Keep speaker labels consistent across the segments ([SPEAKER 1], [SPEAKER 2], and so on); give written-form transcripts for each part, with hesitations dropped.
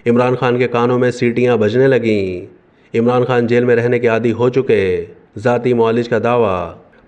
[SPEAKER 1] इमरान खान के कानों में सीटियां बजने लगीं। इमरान खान जेल में रहने के आदी हो चुके, ज़ाती मुआलिज का दावा।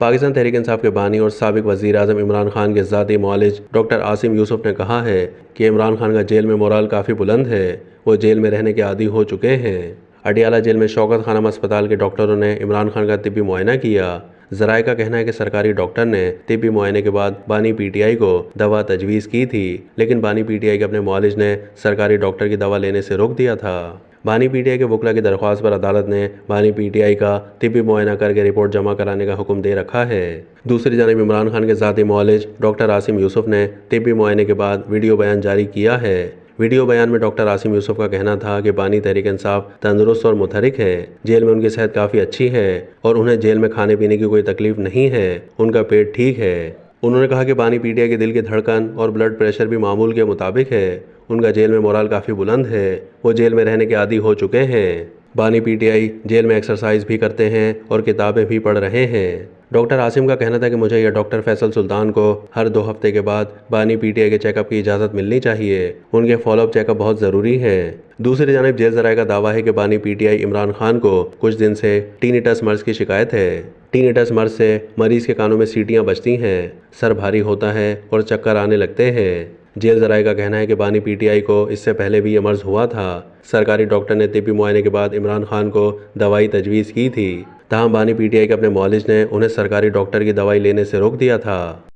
[SPEAKER 1] पाकिस्तान तहरीक इंसाफ के बानी और साबिक वज़ीर आज़म इमरान खान के ज़ाती मुआलिज डॉक्टर आसिम यूसुफ ने कहा है कि इमरान खान का जेल में मोराल काफ़ी बुलंद है, वो जेल में रहने के आदी हो चुके हैं। अडियाला जेल में शौकत खानम अस्पताल के डॉक्टरों ने इमरान खान का तिब्बी मुआयना किया। ज़राए का कहना है कि सरकारी डॉक्टर ने तिब्बी मुआयने के बाद बानी पीटीआई को दवा तजवीज़ की थी, लेकिन बानी पीटीआई के अपने मुआलिज ने सरकारी डॉक्टर की दवा लेने से रोक दिया था। बानी पीटीआई के वकला की दरख्वास्त पर अदालत ने बानी पीटीआई का तिब्बी मुआयना करके रिपोर्ट जमा कराने का हुक्म दे रखा है। दूसरी जानब इमरान खान के ज़ाती मुआलिज डॉक्टर आसिम यूसुफ ने तिब्बी मुआयने के बाद वीडियो बयान जारी किया है। वीडियो बयान में डॉक्टर आसिम यूसुफ का कहना था कि बानी तहरीक इंसाफ तंदुरुस्त और मुतहरिक है, जेल में उनकी सेहत काफ़ी अच्छी है और उन्हें जेल में खाने पीने की कोई तकलीफ नहीं है, उनका पेट ठीक है। उन्होंने कहा कि बानी पीटीआई के दिल की धड़कन और ब्लड प्रेशर भी मामूल के मुताबिक है, उनका जेल में मोराल काफ़ी बुलंद है, वो जेल में रहने के आदी हो चुके हैं। बानी पीटीआई जेल में एक्सरसाइज भी करते हैं और किताबें भी पढ़ रहे हैं। डॉक्टर आसिम का कहना था कि मुझे या डॉक्टर फैसल सुल्तान को हर 2 हफ्ते के बाद बानी पीटीआई के चेकअप की इजाज़त मिलनी चाहिए, उनके फॉलोअप चेकअप बहुत ज़रूरी है। दूसरी जानब जेल ज़राए का दावा है कि बानी पीटीआई इमरान खान को कुछ दिन से टिनिटस मर्ज की शिकायत है। टिनिटस मर्ज से मरीज़ के कानों में सीटियाँ बजती हैं, सर भारी होता है और चक्कर आने लगते हैं। जेल ज़राए का कहना है कि बानी पीटीआई को इससे पहले भी ये मर्ज हुआ था। सरकारी डॉक्टर ने तिब्बी मुआयने के बाद इमरान खान को दवाई तजवीज़ की थी, तहम बानी पीटीआई के अपने मुआलिज ने उन्हें सरकारी डॉक्टर की दवाई लेने से रोक दिया था।